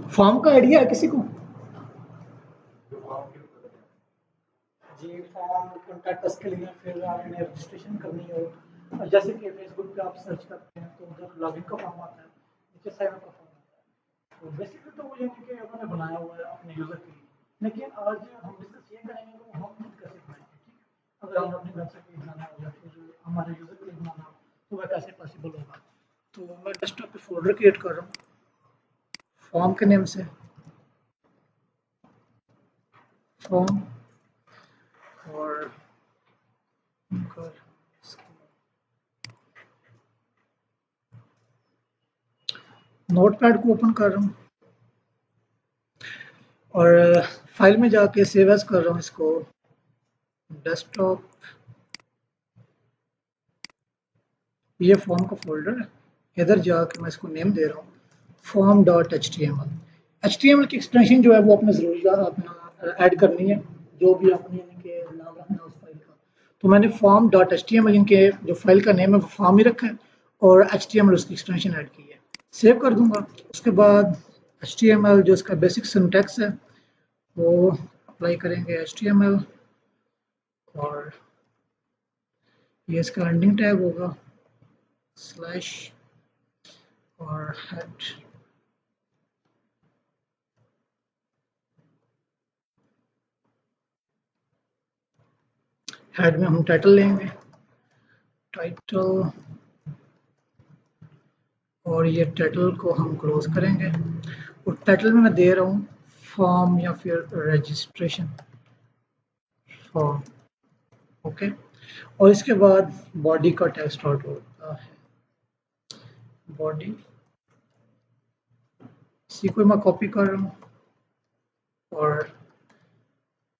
Form का idea है किसी को? जी, फॉर्म कॉन्टैक्ट अस के लिए फिर आपने रजिस्ट्रेशन करनी हो, और जैसे कि फेसबुक पे आप सर्च करते हैं तो उधर लॉगिन का फॉर्म आता है, नीचे साइन अप का फॉर्म आता है। तो बेसिकली तो वो यानी कि उन्होंने बनाया हुआ है अपने यूज़र के लिए। लेकिन आज हम डिस्कस ये करेंगे कि हम खुद कैसे बनाएंगे, ठीक है? अगर हम अपने घर से कहीं जाना हो या फिर हमारे यूज़र के लिए बनाना हो तो वह कैसे पॉसिबल होगा। तो मैं डेस्कटॉप पे फोल्डर क्रिएट कर रहा हूँ फॉर्म के नेम से, फॉर्म, और नोटपैड को ओपन कर रहा हूँ और फाइल में जाके सेव एज कर रहा हूँ इसको, डेस्कटॉप, ये फॉर्म का फोल्डर है। इधर जाके मैं इसको नेम दे रहा हूँ form dot H T M L. H T M L की एक्सटेंशन जो है वो अपने ज़रूरी अपना ऐड करनी है, जो भी आपने इनके नाम रखना है उस फाइल का। तो मैंने form dot H T M L इनके जो फाइल का नेम है वो फॉर्म ही रखा है, और एच टी एम एल उसकी एक्सटेंशन ऐड की है। सेव कर दूंगा। उसके बाद एच टी एम एल जो इसका बेसिक सिंटैक्स है वो अप्लाई करेंगे एच टी एम एल, और ये इसका एंडिंग टैग होगा स्लैश और हेड। हेड में हम टाइटल लेंगे, टाइटल, और ये टाइटल को हम क्लोज करेंगे, और टाइटल में मैं दे रहा हूँ फॉर्म या फिर रजिस्ट्रेशन फॉर्म। ओके, और इसके बाद बॉडी का टैग स्टार्ट होता है, बॉडी, इसी को मैं कॉपी कर रहा हूँ और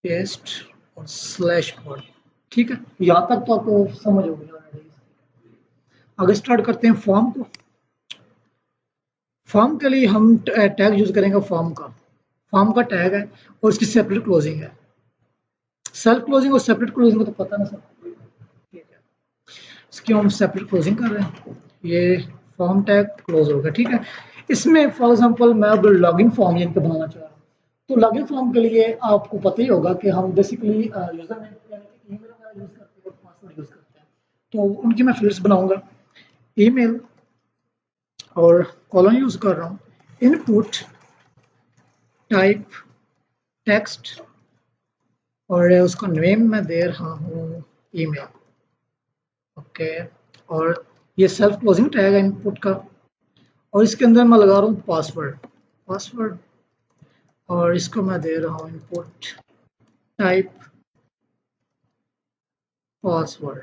पेस्ट और स्लैश बॉडी। ठीक है, यहाँ तक तो आपको समझ हो गया ऑलरेडी। आगे स्टार्ट करते हैं फॉर्म को। फॉर्म के लिए हम टैग यूज करेंगे फॉर्म का। फॉर्म का टैग है और इसकी सेपरेट क्लोजिंग है। सेल्फ क्लोजिंग और सेपरेट क्लोजिंग को तो पता ना सब, ठीक है? इसकी हम सेपरेट क्लोजिंग कर रहे हैं। ये फॉर्म टैग क्लोज होगा, ठीक है? इसमें फॉर एग्जांपल मैं अब लॉगिन फॉर्म इनका बनाना चाह रहा हूँ, तो लॉगिन फॉर्म के लिए आपको पता ही होगा कि हम बेसिकली यूजर नेम यानी कि ईमेल वगैरह यूज करते हैं और पासवर्ड यूज करते हैं। तो उनकी मैं फील्ड्स बनाऊंगा, ईमेल, और कॉलन यूज कर रहा हूँ, इनपुट, टाइप, टेक्स्ट, और उसका नेम मैं दे रहा हूँ ईमेल। ओके, और ये सेल्फ क्लोजिंग टैग है इनपुट का, और इसके अंदर मैं लगा रहा हूँ पासवर्ड, पासवर्ड, और इसको मैं दे रहा हूँ input, type, password,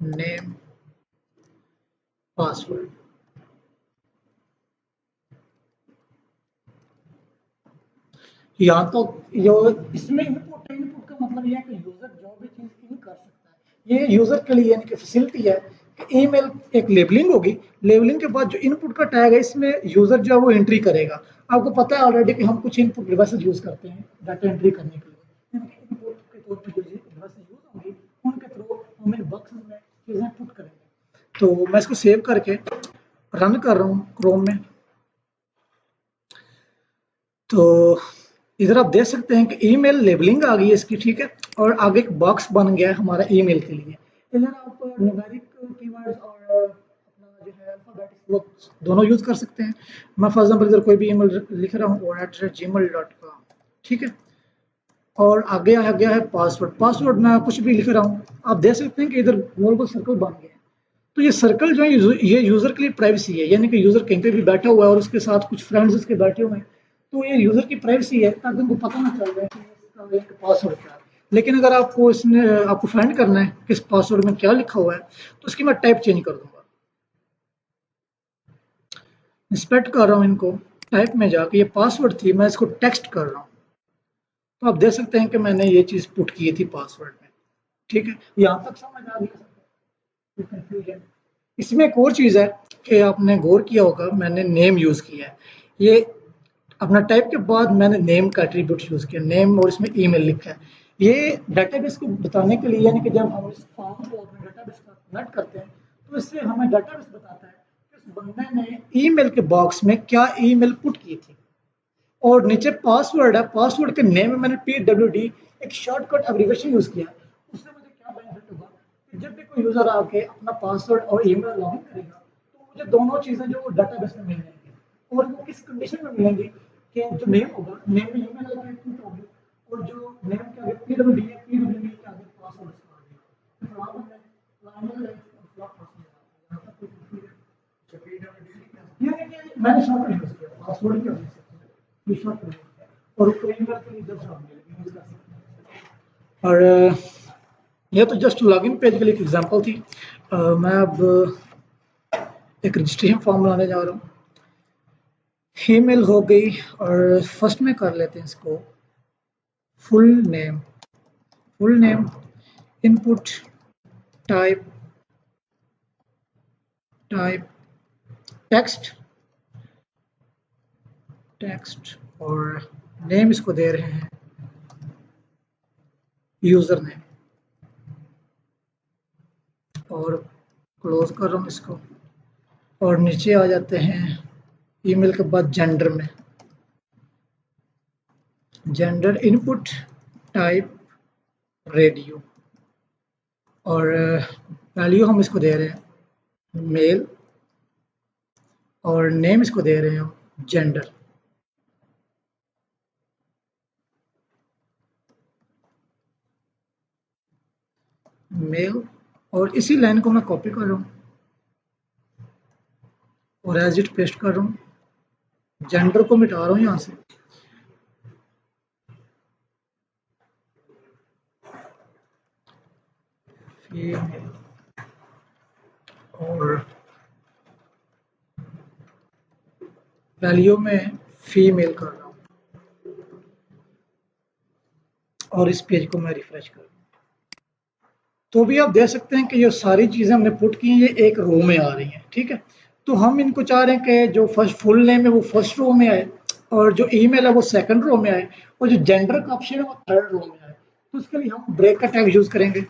name, password. यहाँ तो जो इसमें इनपुट है, इनपुट का मतलब यह है कि यूजर जो भी चीज इन कर सकता है, ये यूजर के लिए यानी कि फैसिलिटी है कि ईमेल एक लेबलिंग होगी, लेबलिंग के बाद जो इनपुट का टैग है इसमें यूजर जो है वो एंट्री करेगा। आपको पता है ऑलरेडी कि हम कुछ इनपुट डिवाइसेज यूज करते हैं डाटा एंट्री करने के लिए, इनपुट के तौर पर जो डिवाइसेज यूज होंगी उनके थ्रू हम इन बक्स में चीजें पुट करेंगे। तो मैं इसको सेव करके रन कर रहा हूँ क्रोम में। तो इधर आप देख सकते हैं कि ईमेल लेबलिंग आ गई है इसकी, ठीक है? और आगे एक बॉक्स बन गया है हमारा ईमेल के लिए। इधर आप न्यूमेरिक कीवर्ड्स और अपना जो है अल्फाबेटिक वो दोनों यूज कर सकते हैं। मैं फॉर एग्जांपल इधर कोई भी ईमेल लिख रहा हूँ, और @gmail.com, ठीक है? और आगे आ गया है पासवर्ड। पासवर्ड मैं कुछ भी लिख रहा हूँ, आप देख सकते हैं कि इधर गोल गोल सर्कल बन गया है। तो ये सर्कल जो है ये यूजर के लिए प्राइवेसी है, यानी कि यूजर कहीं पे भी बैठा हुआ है और उसके साथ कुछ फ्रेंड्स उसके बैठे हुए हैं, तो ये यूजर की प्राइवेसी है, ताकि उनको पता ना चल जाए कि इसका एक पासवर्ड क्या है। लेकिन अगर आपको इसने आपको फाइंड करना है किस पासवर्ड में क्या लिखा हुआ है, तो इसकी मैं टाइप चेंज कर दूंगा। इंस्पेक्ट कर रहा हूँ इनको, टाइप में जाके ये पासवर्ड थी, मैं इसको टेक्स्ट कर रहा हूँ। तो आप देख सकते हैं कि मैंने ये चीज पुट की थी पासवर्ड में, ठीक है? यहाँ तक समझ आ गया, कंफ्यूजन? इसमें एक और चीज है कि आपने गौर किया होगा, मैंने नेम यूज किया है। ये अपना टाइप के बाद मैंने नेम का एट्रीब्यूट यूज किया, नेम, और इसमें ईमेल लिखा है। ये डेटाबेस को बताने के लिए, यानी कि जब हम इस फॉर्म को अपने डेटाबेस पर कनेक्ट करते हैं तो इससे हमें डेटाबेस बताता है कि उस बंदे ने ईमेल के बॉक्स में क्या ईमेल पुट की थी, और नीचे पासवर्ड है, पासवर्ड के नेम में मैंने PWD एक शॉर्टकट एब्रिविएशन यूज किया। उससे मुझे क्या बेनिफिट होगा कि जब भी कोई यूजर आके अपना पासवर्ड और ईमेल लॉगिन करेगा तो मुझे दोनों चीजें जो डेटाबेस में मिल जाएंगी, और वो किस कंडीशन में मिलेंगी कि जो नेम होगा, नेम में ईमेल आईडी होगी, और जो नेम के आगे PWD है, PWD के आगे पासवर्ड आ गया, तो आप लाइन यहाँ तक कोई मैंने शॉर्टकट यूज किया पासवर्ड की वजह से, ये शॉर्टकट और ईमेल के लिए जब यूज कर सकते हैं। और ये तो जस्ट लॉगिन पेज के लिए एक एग्जांपल थी। मैं अब एक रजिस्ट्रेशन फॉर्म बनाने जा रहा हूँ। ईमेल हो गई, और फर्स्ट में कर लेते हैं इसको full name, full name, input type, type text, text, और नेम इसको दे रहे हैं यूजर नेम, और क्लोज कर रहा हूँ इसको, और नीचे आ जाते हैं ईमेल के बाद जेंडर में, जेंडर इनपुट टाइप रेडियो, और वैल्यू हम इसको दे रहे हैं मेल, और नेम इसको दे रहे हैं हम जेंडर। मेल, और इसी लाइन को मैं कॉपी कर रहा हूँ और एज इट पेस्ट कर रहा हूँ, जेंडर को मिटा रहा हूँ यहाँ से, फीमेल, और वैल्यू में फीमेल कर रहा हूँ, और इस पेज को मैं रिफ्रेश कर रहा हूँ। तो भी आप देख सकते हैं कि ये सारी चीज़ें हमने पुट की हैं, ये एक रो में आ रही हैं, ठीक है। तो हम इनको चाह रहे हैं कि जो फर्स्ट फुल नेम है वो फर्स्ट रो में आए, और जो ईमेल है वो सेकंड रो में आए, और जो जेंडर का ऑप्शन है वो थर्ड रो में आए। तो उसके लिए हम ब्रेक का टैग यूज करेंगे।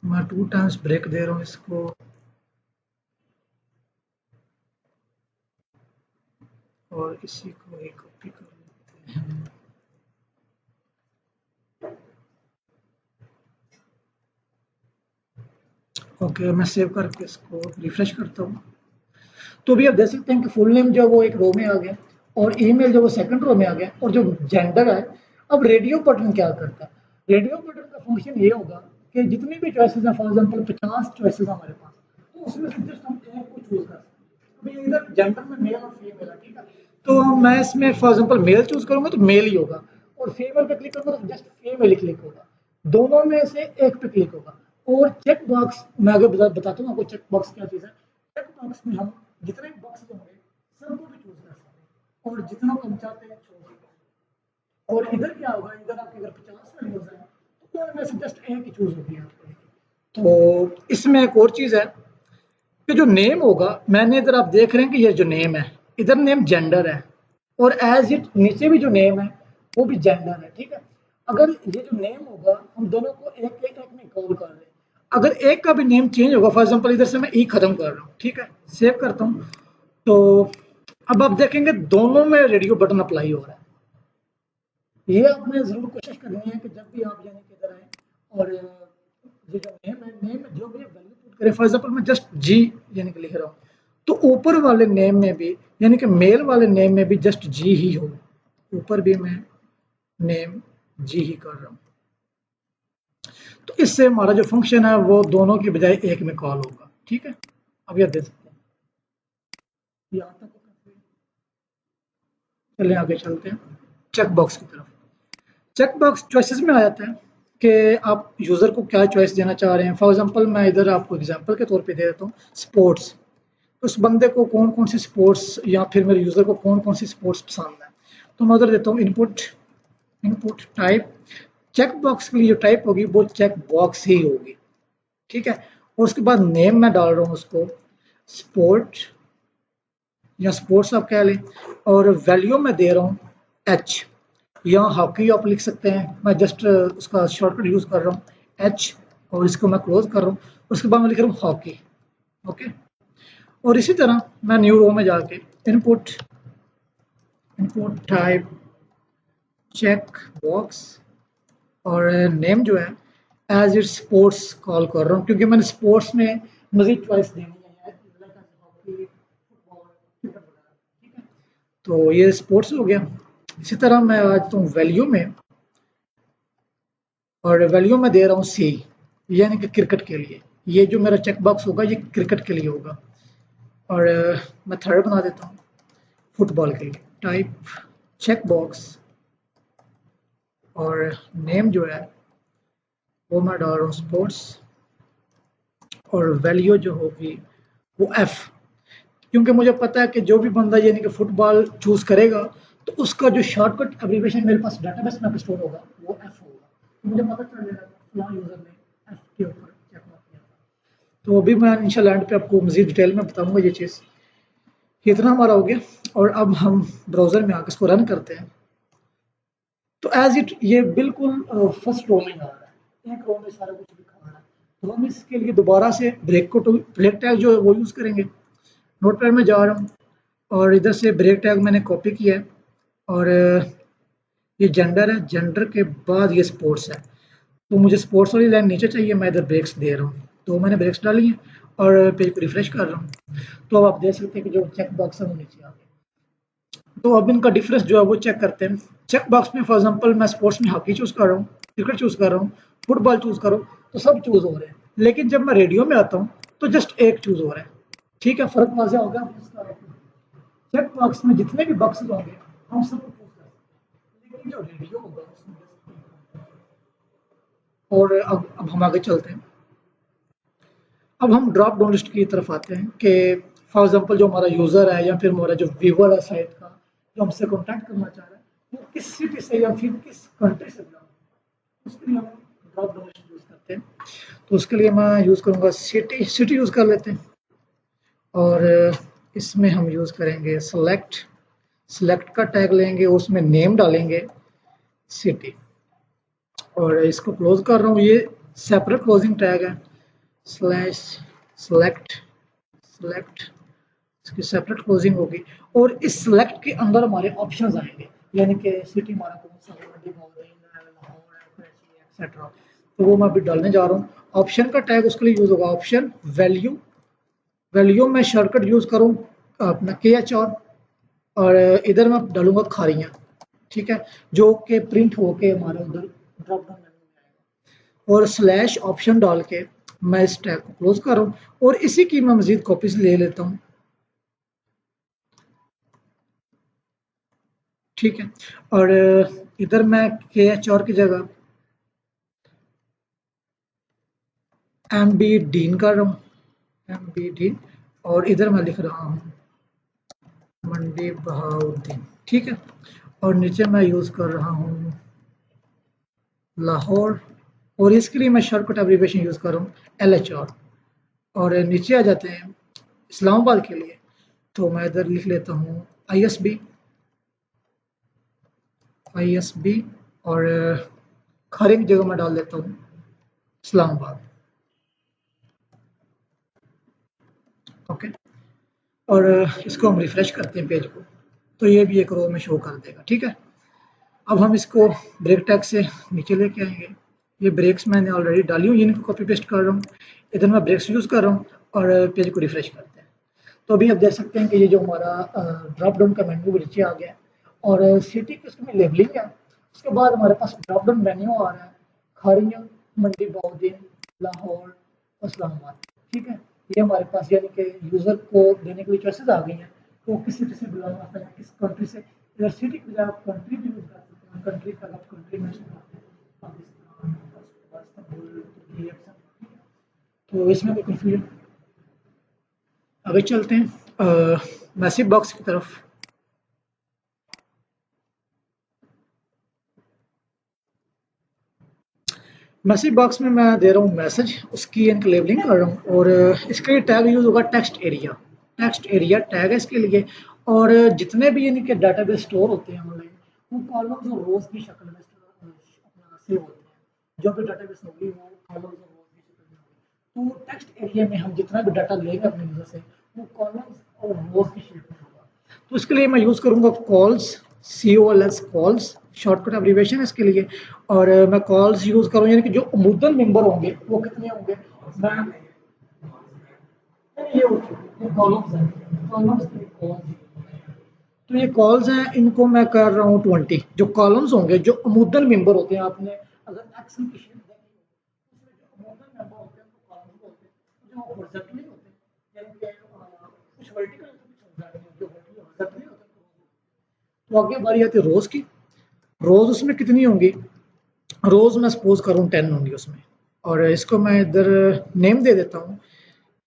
मैं 2 टाइम्स ब्रेक दे रहा हूँ इसको, और इसी को ही कॉपी कर लेते हैं। ओके, मैं सेव करके इसको रिफ्रेश करता हूँ। तो भी आप देख सकते हैं कि फुल नेम जो है वो एक रो में आ गया, और ईमेल जो वो सेकंड रो में आ गया, और जो जेंडर है, अब रेडियो बटन क्या करता है? रेडियो बटन का फंक्शन ये होगा कि जितनी भी चॉइसेस हैं, फॉर एग्जांपल 50 चॉइसेस हमारे पास, तो उसमें से जस्ट हम एक को चूज कर सकते हैं। अभी इधर जेंडर में मेल और फीमेल है, ठीक है, तो मैं इसमें फॉर एग्जांपल मेल चूज करूंगा तो मेल ही होगा, और फीमेल पे क्लिक करूंगा तो जस्ट फीमेल ही क्लिक होगा, दोनों में से एक पे क्लिक होगा। और चेक बॉक्स मैं आगे बताता हूँ आपको चेक बॉक्स क्या चीज़ है। चेक बॉक्स में हम जितने बॉक्स होंगे सबको भी चूज कर सकते हैं, और जितना कम चाहते हैं छोड़ सकते हैं। और इधर क्या होगा, इधर आपके अगर 50 वैल्यूज हैं तो उनमें से जस्ट एक ही चूज होगी आपको। तो इसमें एक और चीज़ है कि जो नेम होगा, मैंने इधर आप देख रहे हैं कि ये जो नेम है, इधर नेम जेंडर है, और एज इट नीचे भी जो नेम है वो भी जेंडर है, ठीक है। अगर ये जो नेम होगा, हम दोनों को एक एक एक में कॉल कर रहे हैं, अगर एक का भी नेम चेंज होगा, फॉर एग्जांपल इधर से मैं ई खत्म कर रहा हूँ, ठीक है, सेव करता हूँ, तो अब आप देखेंगे दोनों में रेडियो बटन अप्लाई हो रहा है। ये आपने जरूर कोशिश करनी है कि जब भी आप यानी कि इधर आए, और ये जो नेम है, नेम में जो भी वैल्यू पुट करें, फॉर एग्जांपल मैं जस्ट जी यानी कि लिख रहा हूँ, तो ऊपर वाले नेम में भी यानी कि मेल वाले नेम में भी जस्ट जी ही हो, ऊपर भी मैं नेम जी ही कर रहा हूँ। तो इससे हमारा जो फंक्शन है वो दोनों की बजाय एक में कॉल होगा, ठीक है। अब यह देख सकते हैं, यहाँ तक चलिए आगे चलते हैं चेक बॉक्स की तरफ। चेक बॉक्स चॉइसेस में आ जाता है कि आप यूज़र को क्या चॉइस देना चाह रहे हैं। फॉर एग्जांपल मैं इधर आपको एग्जांपल के तौर पे दे देता हूँ स्पोर्ट्स, तो उस बंदे को कौन कौन सी स्पोर्ट्स, या फिर मेरे यूज़र को कौन कौन सी स्पोर्ट्स पसंद है, तो मैं उधर देता हूँ input, input type, check box के लिए जो टाइप होगी वो चेक बॉक्स ही होगी, ठीक है। और उसके बाद नेम मैं डाल रहा हूँ उसको स्पोर्ट, या स्पोर्ट्स आप कह लें, और वैल्यू मैं दे रहा हूँ एच। यहाँ हॉकी आप लिख सकते हैं, मैं जस्ट उसका शॉर्टकट यूज़ कर रहा हूँ एच, और इसको मैं क्लोज कर रहा हूँ। उसके बाद मैं लिख रहा हूँ हॉकी। ओके, और इसी तरह मैं न्यू रो में जाके input input type check box और नेम जो है एज इट स्पोर्ट्स कॉल कर रहा हूँ, क्योंकि मैंने स्पोर्ट्स में मजीद चॉइस देनी है, हॉकी, फुटबॉल, क्रिकेट वगैरह। ठीक है, तो ये स्पोर्ट्स हो गया। इसी तरह मैं आ जाता हूँ वैल्यू में, और वैल्यू में दे रहा हूँ सी, यानी कि क्रिकेट के लिए। ये जो मेरा चेक बॉक्स होगा ये क्रिकेट के लिए होगा। और मैं थर्ड बना देता हूँ फुटबॉल के लिए, टाइप चेक बॉक्स और नेम जो है वो मैं डाल रहा हूँ स्पोर्ट्स, और वैल्यू जो होगी वो एफ, क्योंकि मुझे पता है कि जो भी बंदा यानी कि फुटबॉल चूज करेगा तो उसका जो शॉर्टकट एब्रिविएशन मेरे पास डेटाबेस में स्टोर होगा वो एफ होगा, तो मुझे पता चल जाएगा फलां यूजर ने एफ के ऊपर चेक किया था। तो अभी मैं इंशाल्लाह एंड पे आपको मजीद डिटेल में बताऊंगा ये चीज़। इतना हमारा हो गया, और अब हम ब्राउजर में आकर इसको रन करते हैं। तो एज इट ये बिल्कुल फर्स्ट रो में आ रहा है, एक रो में सारा कुछ लिखा हुआ है। तो हम इसके लिए दोबारा से ब्रेक टैग जो है वो यूज़ करेंगे। नोटपैड में जा रहा हूँ, और इधर से ब्रेक टैग मैंने कॉपी किया है, और ये जेंडर है, जेंडर के बाद ये स्पोर्ट्स है। तो मुझे स्पोर्ट्स वाली लाइन नीचे चाहिए, मैं इधर ब्रेक्स दे रहा हूँ, तो मैंने ब्रेक्स डाली हैं और पेज को रिफ्रेश कर रहा हूँ। तो अब आप देख सकते हैं कि जो चेक बॉक्स है वो नीचे आ गया। तो अब इनका डिफरेंस जो है वो चेक करते हैं। चेक बॉक्स में फॉर एग्जांपल मैं स्पोर्ट्स में हॉकी चूज कर रहा हूँ, क्रिकेट चूज कर रहा हूँ, फुटबॉल चूज कर रहा हूँ, तो सब चूज हो रहे हैं। लेकिन जब मैं रेडियो में आता हूँ तो जस्ट एक चूज हो रहा है। ठीक है, फर्क वाज़ेह हो गया। चेक बॉक्स में जितने भी बॉक्सेस होंगे हम सबको चूज कर सकते हैं, लेकिन जो रेडियो होगा उसमें just एक होगा। और अब हम आगे चलते हैं। अब हम ड्रॉप डाउन लिस्ट की तरफ आते हैं कि फॉर एग्जांपल जो हमारा यूज़र है या फिर हमारा जो व्यूअर है साइट का, जो हमसे कॉन्टैक्ट करना चाह रहा है, वो किस सिटी से या फिर किस कंट्री से बिलोंग, उसके लिए हम ड्रॉप डाउन लिस्ट यूज़ करते हैं। तो उसके लिए मैं यूज़ करूँगा सिटी, सिटी यूज़ कर लेते हैं। और इसमें हम यूज़ करेंगे सेलेक्ट, सेलेक्ट का टैग लेंगे, उसमें नेम डालेंगे सिटी, और इसको क्लोज कर रहा हूँ। ये सेपरेट क्लोजिंग टैग है, स्लैश सेलेक्ट, सेलेक्ट इसकी सेपरेट क्लोजिंग होगी। और इस सेलेक्ट के अंदर हमारे ऑप्शंस आएंगे, यानी कि सिटी हमारा कौन सा है, लाहौर है, कराची है, एक्सेट्रा। तो वो मैं अभी डालने जा रहा हूँ। ऑप्शन का टैग उसके लिए यूज होगा ऑप्शन वैल्यू, वैल्यू में शॉर्टकट यूज करूँ अपना के एच आर, और इधर मैं डालूंगा खारियाँ। ठीक है, जो कि प्रिंट होके हमारे उधर ड्रॉप डाउन मेन्यू में आएगा। और स्लैश ऑप्शन डाल के मैं इस टैग को क्लोज कर रहा हूँ, और इसी की मैं मजीद कॉपीज ले लेता हूँ। ठीक है, और इधर मैं के एच आर की जगह एम बी डीन कर रहा हूँ, एम बी डीन, और इधर मैं लिख रहा हूँ मंडी बहाउद्दीन। ठीक है, और नीचे मैं यूज़ कर रहा हूँ लाहौर, और इसके लिए मैं शॉर्टकट एब्रिविएशन यूज़ कर रहा हूँ एल एच आर। और नीचे आ जाते हैं इस्लामाबाद के लिए, तो मैं इधर लिख लेता हूँ I S B, I S B, और खारी की जगह मैं डाल देता हूँ इस्लामाबाद। ओके, और इसको हम रिफ्रेश करते हैं पेज को, तो ये भी एक रो में शो कर देगा। ठीक है, अब हम इसको ब्रेक टैग से नीचे लेके आएंगे। ये ब्रेक्स मैंने ऑलरेडी डाली हुई, इनको कॉपी पेस्ट कर रहा हूँ। इधर मैं ब्रेक्स यूज़ कर रहा हूँ, और पेज को रिफ्रेश करते हैं। तो अभी आप देख सकते हैं कि ये जो हमारा ड्रॉप डाउन का मेन्यू नीचे आ गया है, और सिटी की उसमें लेबलिंग है। उसके बाद हमारे पास ड्रॉप डाउन मेन्यू आ रहा है, खारियाँ, मंडी बहाउद्दीन, लाहौर, इस्लामाबाद। ठीक है, ये हमारे पास यानी कि यूज़र को देने के लिए चॉइसेस आ गई हैं, तो वो किस सिटी से बिलोंग करता है, किस कंट्री से। इधर सिटी की बजाय आप कंट्री भी यूज़ कर सकते हैं, कंट्री का आप कंट्री मेंशन करते हैं, पाकिस्तान, इस्तांबुल, तुर्की, एक्सेट्रा। तो इसमें कोई कन्फ्यूजन। आगे चलते हैं मैसेज बॉक्स की तरफ। मैसेज बॉक्स में मैं दे रहा हूँ मैसेज, उसकी इनक लेबलिंग कर रहा हूँ, और इसके लिए टैग यूज होगा text area. Text area tag है इसके लिए। और जितने भी इनके डाटाबेस स्टोर होते हैं ऑनलाइन, वो कॉलम्स और रोज की शक्ल में अपना सेव होते हैं। जो भी डाटाबेस होगी वो कॉलम्स और रोज की शक्ल में होगी। तो टेक्स्ट एरिया में हम जितना भी डाटा लेंगे अपने यूजर से, वो कॉलम्स और रोज की शेप में होगा। तो इसके लिए मैं यूज करूंगा calls, COLS, calls shortcut abbreviation है इसके लिए। और मैं कॉल्स यूज करूँ, यानी कि जो अमूदन मेंबर होंगे वो कितने होंगे, मैं ये कॉलम्स हैं, कॉलम्स के कॉलम्स। तो ये कॉल्स हैं, इनको मैं कर रहा हूँ 20। जो कॉलम्स होंगे, जो अमूदन मेंबर होते हैं, आपने अगर एक्सेल की शीट देखी हो, उसमें जो अमूदन मेंबर होते हैं उनको कॉलम्स बोलते हैं। जो हॉरिजॉन्टली होते हैं, यानी कि कुछ वर्टिकल होते हैं, कुछ हॉरिजॉन्टली, जो हॉरिजॉन्टली होते हैं। तो आगे बारी आती है रोज की। रोज उसमें कितनी होंगी, रोज मैं सपोज करूँ 10 होंगी उसमें। और इसको मैं इधर नेम दे देता हूँ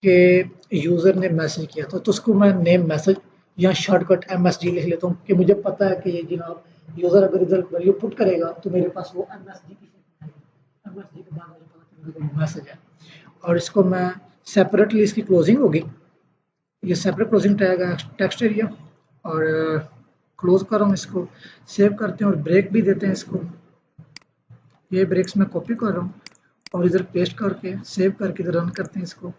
कि यूज़र ने मैसेज किया था, तो उसको मैं नेम मैसेज या शॉर्टकट MSG लिख लेता हूँ कि मुझे पता है कि ये जनाब यूज़र अगर इधर वैल्यू पुट करेगा तो मेरे पास वो MSG की MSG के बाद मुझे पता चलेगा कि मैसेज है। और इसको मैं सेपरेटली, इसकी क्लोजिंग होगी, ये सेपरेट क्लोजिंग टैग है टेक्स्ट एरिया। और क्लोज कर रहा हूँ इसको, सेव करते हैं और ब्रेक भी देते हैं इसको। ये ब्रेक्स मैं कॉपी कर रहा हूँ और इधर पेस्ट करके सेव करके इधर रन करते हैं इसको।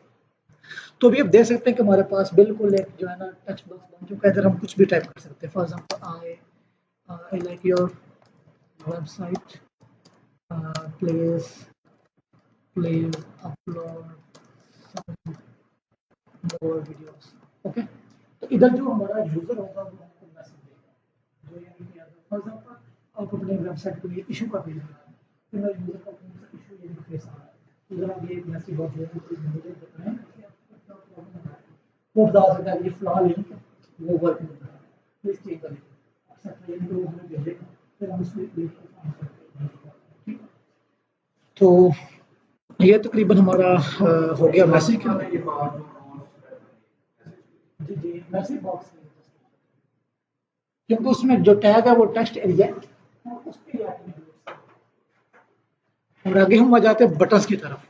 तो अभी आप देख सकते हैं कि हमारे पास बिल्कुल एक जो है ना टेक्स्ट बॉक्स बन चुका है। इधर हम कुछ भी टाइप कर सकते हैं। For example I like your website, please please upload more videos. Okay, तो इधर जो हमारा यूजर होगा वो हमको मैसेज देगा, जो यानी कि फॉर एग्जांपल आप अपने वेबसाइट के लिए इशू का पेज बना रहे हैं, तो मेरे यूजर का कौन सा इशू यानी कि फेस आ रहा है, तो जरा ये मैसेज बॉक्स में प्लीज मुझे बताएं कि आपको क्या प्रॉब्लम है। वो बता सकता है कि फिलहाल लिंक वो वर्क नहीं कर रहा, प्लीज चेक करें। एक्सेप्ट लिंक तो हमें भेजेगा, फिर हम उसमें लिंक को आंसर करेंगे। ठीक है? तो ये तकरीबन हमारा हो गया मैसेज का। जी जी, मैसेज बॉक्स में, क्योंकि उसमें जो टैग है वो टेक्स्ट एरिया है, और उस पे और आगे हम आ जाते हैं बटन्स की तरफ।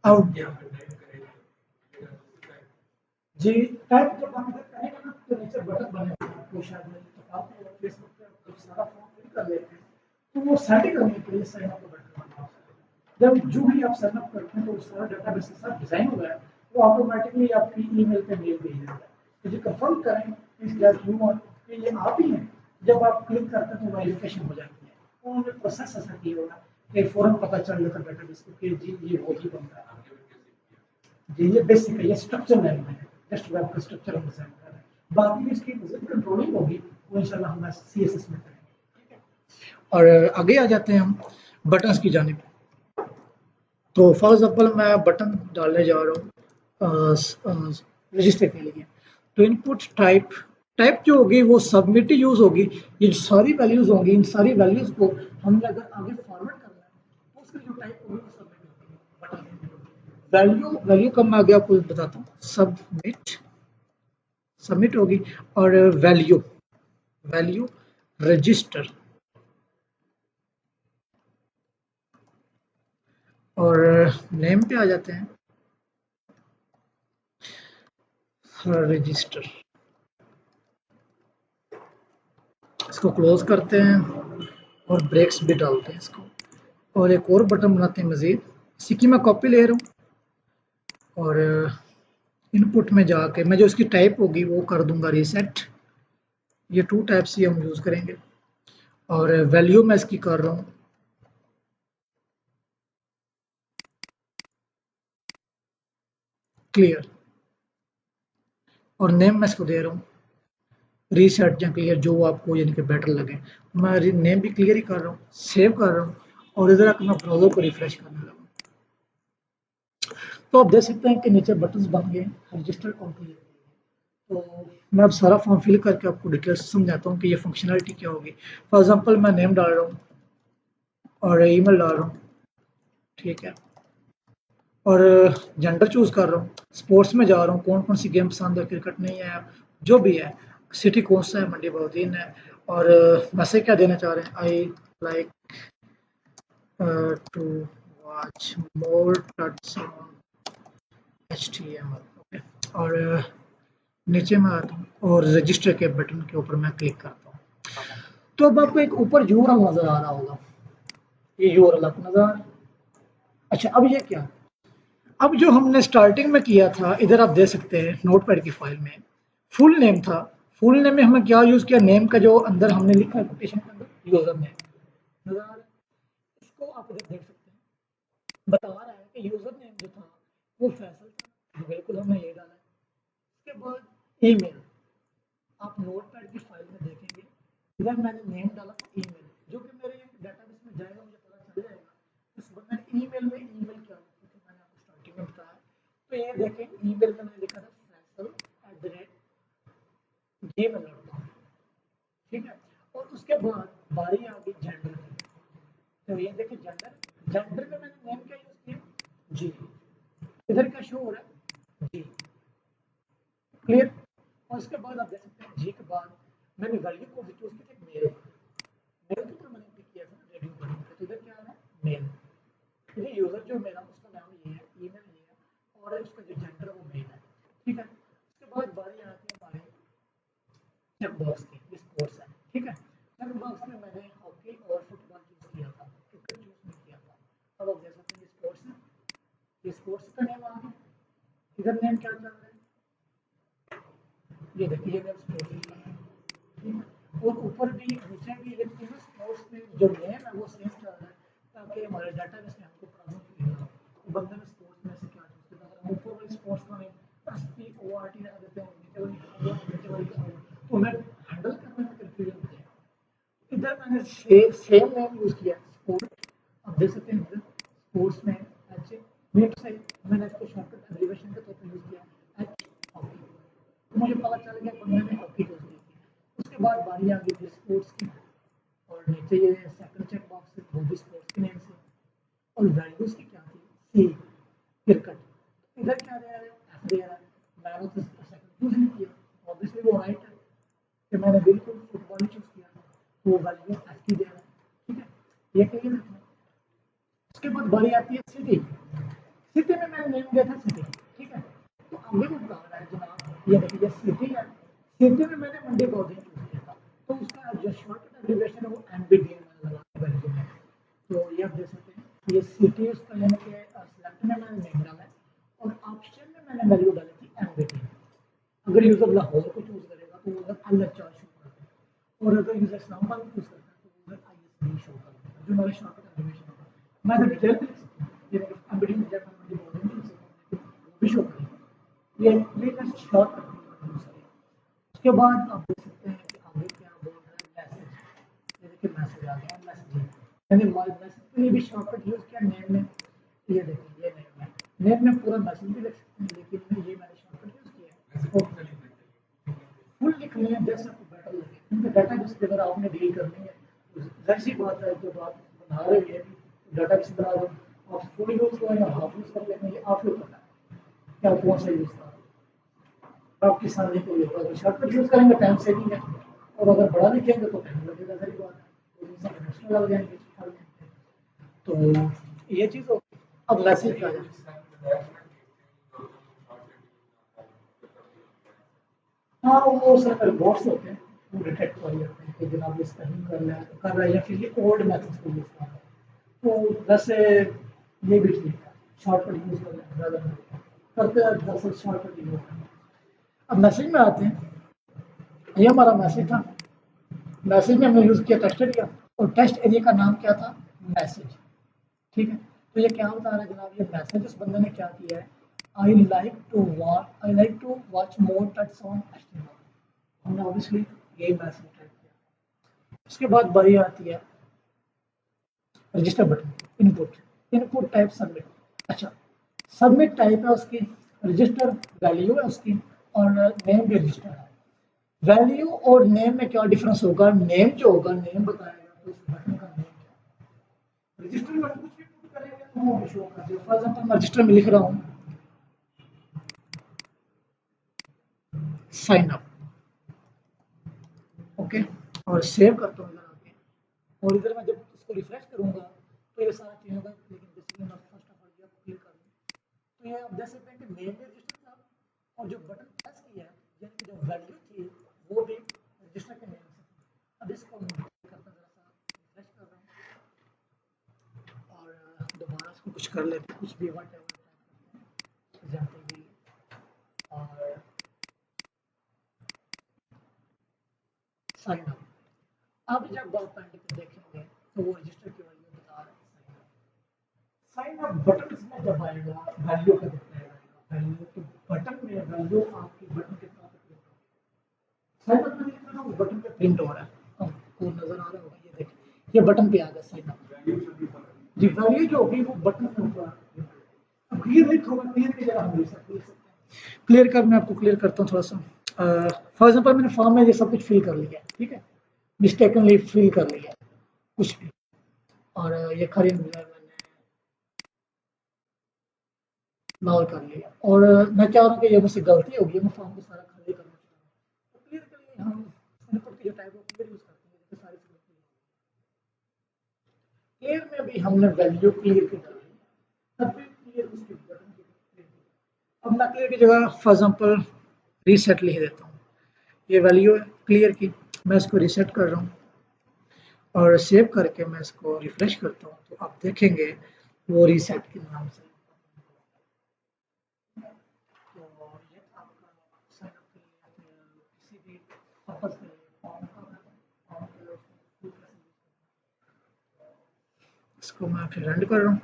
अब जी, टाइप जब हम इधर करेंगे ना तो नीचे बटन बनेगा, तो शायद नहीं तो आप फेसबुक पे जब सारा फॉर्म फिल कर लेते हैं तो वो सेटिंग करने के लिए साइन अप का बटन बना होता है। जब जो भी आप साइन अप करते हैं तो सारा डेटाबेस के साथ डिजाइन हो गया है, वो ऑटोमेटिकली आपकी ईमेल पे मेल भेज देता है। तो जो कंफर्म करें प्लीज दैट यू वांट कि ये आप ही हैं, जब आप क्लिक करते हैं तो वेरिफिकेशन हो जाती है। तो उन्होंने प्रोसेस ऐसा किया होगा कि फौरन पता चल जाता है डेटाबेस को कि जी ये वही बंदा है। जी, ये बेसिक है, ये स्ट्रक्चर नहीं है, जस्ट वेब का स्ट्रक्चर हम डिजाइन कर रहे हैं। बाकी इसकी मजीद कंट्रोलिंग होगी, वो इंशाल्लाह हम CSS में करेंगे। और आगे आ जाते हैं हम बटन्स की जानिब। तो फॉर एग्जांपल मैं बटन डालने जा रहा हूँ रजिस्टर के लिए। तो इनपुट टाइप, टाइप जो होगी वो सबमिट यूज होगी। ये जो सारी वैल्यूज होंगी, इन सारी वैल्यूज को हमने अगर आगे फॉरवर्ड करना है तो उसकी जो टाइप होगी वो सबमिट होगी बटन। वैल्यू, वैल्यू कब मैं आगे आपको बताता हूँ। सबमिट, सबमिट होगी। और वैल्यू, वैल्यू रजिस्टर। और नेम पे आ जाते हैं, रजिस्टर। इसको क्लोज करते हैं और ब्रेक्स भी डालते हैं इसको। और एक और बटन बनाते हैं मजीद, इसी की मैं कॉपी ले रहा हूँ। और इनपुट में जाके मैं जो इसकी टाइप होगी वो कर दूंगा रीसेट। ये टू टाइप्स ही हम यूज करेंगे। और वैल्यू मैं इसकी कर रहा हूँ क्लियर। और नेम मैं इसको दे रहा हूँ रीसेट या क्लियर, जो आपको यानी कि बेटर लगे। मैं नेम भी क्लियर ही कर रहा हूँ, सेव कर रहा हूँ और इधर आकर मैं ब्राउजर को रिफ्रेश करने लगा। तो आप देख सकते हैं कि नीचे बटन्स बन गए, रजिस्टर कंप्लीट। तो मैं अब सारा फॉर्म फिल करके आपको डिटेल्स समझाता हूँ कि ये फंक्शनलिटी क्या होगी। फॉर एग्जांपल मैं नेम डाल रहा हूँ और ईमेल डाल रहा हूँ, ठीक है। और जेंडर चूज कर रहा हूँ, स्पोर्ट्स में जा रहा हूँ, कौन कौन सी गेम पसंद है, क्रिकेट नहीं है, जो भी है। सिटी कौन सा है, मंडी बहुद्दीन है। और मैसेज क्या देना चाह रहे हैं, I like to watch more touch on HTML। Okay. और नीचे में आता हूँ और रजिस्टर के बटन के ऊपर मैं क्लिक करता हूँ। तो अब आपको एक ऊपर यूआरएल नजर आ रहा होगा, ये यूआरएल आपको नजर आ रहा है। अच्छा, अब ये क्या, अब जो हमने स्टार्टिंग में किया था, इधर आप देख सकते हैं नोटपैड की फाइल में फुल नेम था। फुल नेम में हमने क्या यूज किया, नेम का जो अंदर हमने लिखा है कोटेशन के अंदर यूजर नेम नजर आ रहा है, इसको आप इधर देख सकते हैं, बता रहा है कि यूजर नेम जो था वो फैसल था, बिल्कुल हमने ये डाला है। उसके बाद ईमेल, आप नोटपैड की फाइल में देखेंगे, इधर मैंने नेम डाला था ईमेल, जो कि मेरे डेटाबेस में जाएगा, मुझे पता चल जाएगा इस बंदे ने ईमेल में ईमेल क्या लिखा था, मैंने आपको स्टार्टिंग में बताया। तो ये देखें, ईमेल में मैंने लिखा था फैसल@gmail.com, ठीक है। और उसके बाद बारी आ गई जेंडर की, तो ये देखिए जेंडर, जेंडर में मैंने नेम क्या यूज किया, जी, इधर क्या शो हो रहा है, जी, क्लियर। और उसके बाद आप देख सकते हैं जी के बाद मैंने वैल्यू को भी चूज की थी मेल, मेल के ऊपर मैंने क्लिक किया था रेडियो बटन पे, तो इधर क्या आ रहा है मेल, ये यूजर जो मेरा उसका नाम ये है, ईमेल ये है, और उसका जो जेंडर है वो मेल है, ठीक है। उसके बाद बारी आती है हमारे चेक बॉक्स की, ये स्पोर्ट्स है, ठीक है। चेक बॉक्स में मैंने हॉकी और फुटबॉल चूज किया था, क्रिकेट चूज नहीं किया था। अब आप देख सकते हैं ये स्पोर्ट्स है, ये स्पोर्ट्स का नेम आ गया, इधर नेम क्या चल रहा है, ये देखिए ये नेम स्पोर्ट्स का है, ठीक है। और ऊपर भी नीचे भी लिखते हैं स्पोर्ट्स में जो नेम है वो सेम चल रहा है, ताकि हमारे डाटाबेस में हमको प्रॉब्लम फील ना हो। तो बंदे ने स्पोर्ट्स में से क्या चूज किया, अगर हम ऊपर वाली स्पोर्ट्स का नेम SPORT लगा देते हैं, नीचे वाली का तो हमें हैंडल करने में कंफ्यूजन हो जाएगा। इधर मैंने सेम नेम यूज किया स्पोर्ट, अब देख सकते हैं इधर स्पोर्ट्स में एच मीट से मैंने इसको शॉर्टकट एब्रिविएशन के तौर पर यूज किया एच हॉकी, तो मुझे पता चल गया बंदे ने हॉकी चूज की थी। उसके बाद बारी आ गई थी स्पोर्ट्स की, और नीचे ये सेकंड चेक बॉक्स है वो भी स्पोर्ट्स के नेम से, और वैल्यूज की क्या थी सी, क्रिकेट, इधर क्या दे रहा है एफ दे रहा है, मैंने तो सेकंड चूज नहीं किया, ऑब्वियसली वो राइट है कि मैंने बिल्कुल फुटबॉल ही चूज किया, तो वो वैल्यू एफ की दे रहा है, ठीक है। ये क्लियर है। उसके बाद बारी आती है सिटी, सिटी में मैंने नेम दिया था सिटी, ठीक है। तो आगे वो बता रहा है जनाब, ये देखिए सिटी है, सिटी में मैंने मंडी पौधे चूज किया था, तो उसका जो शॉर्टकट एब्रिविएशन है वो MBDN मैंने लगा दिया वैल्यू में, तो ये आप देख सकते हैं ये सिटी उसका यानी कि सिलेक्ट में मैंने नेम डाला है, और ऑप्शन में मैंने वैल्यू डाली थी MBDN। अगर यूजर लाहौर को चूज करेगा तो उधर LHR शो करता है, और अगर यूजर इस्लामाबाद को चूज करता है तो उधर ISD शो करता है, जो मेरा शॉर्टकट एब्रिविएशन होगा। मैं तो डिटेल भी लिख सकता हूँ, ये एम्बेडिंग जब मैं मल्टी बोल नहीं लिख सकता हूँ, वो भी शो करेगा, ये जस्ट शॉर्टकट यूज करेगा। उसके बाद आप देख सकते हैं कि आगे क्या बोल रहा है, मैसेज, ये देखिए मैसेज आ गया, मैसेजिंग, मैंने मैसेज के लिए भी शॉर्टकट यूज किया नेम में, ये देखिए ये नेम है, नेम में पूरा मैसेज भी लिख सकते हैं, लेकिन ये मैंने शॉर्टकट यूज किया है, फुल लिख लें जैसे आपको बेटर लगे, क्योंकि डाटा बेस अगर आपने डील करनी है तो जाहिर सी बात है जब आप बना रहे हैं डाटा बेस बना रहे हो, आप फुल यूज करें या हाफ यूज कर लेंगे, ये आपको पता है क्या कौन सा यूज करना है, आपके सामने को ये होगा, शॉर्टकट यूज करेंगे टाइम सेविंग है, और अगर बड़ा लिखेंगे तो टाइम लगेगा, सारी बात है, तो इंसान एक्स्ट्रा लग जाएंगे हर घंटे। तो ये चीज होगी। अब मैसेज पे आ जाए, हाँ वो सर बॉट्स होते हैं, वो डिटेक्ट कर लेते हैं कि जनाब ये स्पेलिंग कर रहा है या फिर ये ओल्ड मैथड्स को यूज कर रहा है, तो वैसे ये भी ठीक है, शॉर्टकट यूज कर लेते हैं ज़्यादा नहीं करते हैं, दरअसल शॉर्टकट यूज करते हैं। अब मैसेज में आते हैं, ये हमारा मैसेज था, मैसेज में हमने यूज किया टेक्स्ट एरिया, और टेक्स्ट एरिया का नाम क्या था, मैसेज, ठीक है। तो ये क्या बता रहा है जनाब, ये मैसेज उस बंदे ने क्या किया है, I like to watch more text on HTML, हमने ऑब्वियसली यही मैसेज टाइप किया। उसके बाद बारी आती है register button, input, input type submit, अच्छा सबमिट टाइप है उसकी, रजिस्टर वैल्यू है उसकी, और नेम भी रजिस्टर है। वैल्यू और नेम में क्या डिफरेंस होगा, नेम जो होगा नेम बताएगा तो उस बटन का नेम क्या, रजिस्टर में कुछ भी पुट करेंगे तो वो शो कर देगा, फॉर एग्जांपल मैं रजिस्टर में लिख रहा हूँ साइन अप, ओके, और सेव करता हूँ इधर आके, और इधर मैं जब इसको रिफ्रेश करूंगा तो ये सारा चेंज होगा, लेकिन बेसिकली मैं फर्स्ट ऑफ ऑल ये क्लिक कर लूँ, तो ये आप देख सकते हैं कि नेम भी रजिस्टर था, और जो बटन प्रेस किया है यानी वैल्यू थी वो भी रजिस्टर के नेम से थी। अब इसको मैं करता जरा सा रिफ्रेश कर रहा हूँ और दोबारा इसको कुछ कर लेते हैं, कुछ भी वट एग्जाम्पल के लिए। और साइन अप, अब जब आप एंड पे देखेंगे तो वो रजिस्टर की वैल्यू बता रहा है। साइन अप बटन में जब आएगा वैल्यू का डिस्प्ले आएगा, वैल्यू तो बटन में वैल्यू आपकी बटन के साथ प्रिंट होगी। साइन अप में देख रहा हूँ बटन पे प्रिंट हो रहा है, आपको नजर आ रहा होगा, ये देखिए ये बटन पे आ गया साइन अप। जी वैल्यू जो होगी वो बटन में ऊपर अब क्लियर लिख होगा, क्लियर की जगह हम लिख सकते हैं। क्लियर कर मैं आपको क्लियर करता हूँ थोड़ा सा। फॉर एग्जांपल मैंने फॉर्म में ये सब कुछ फिल कर लिया है, ठीक है, मिस्टेकनली फिल कर लिया कुछ भी, और ये खरीद मैंने नॉल कर लिया, और मैं चाह रहा हूँ कि ये मुझसे गलती होगी, मैं फॉर्म को सारा खाली करना चाह रहा हूँ। तो क्लियर के लिए हम इनपुट की जो टाइप है क्लियर यूज करते हैं, जैसे सारी चीजें क्लियर में भी हमने वैल्यू क्लियर की डाली, तब भी क्लियर उसकी बटन की क्लियर। अब मैं क्लियर की जगह फॉर एग्जांपल रीसेट लिख देता हूँ, ये वैल्यू है क्लियर की, मैं इसको रीसेट कर रहा हूँ और सेव करके मैं इसको रिफ्रेश करता हूँ, तो आप देखेंगे वो रीसेट के नाम से। तो ये आपका साइन अप के लिए किसी भी पर्पज के लिए फॉर्म का फॉर्म के लिए इसको मैं फिर रन कर रहा हूँ।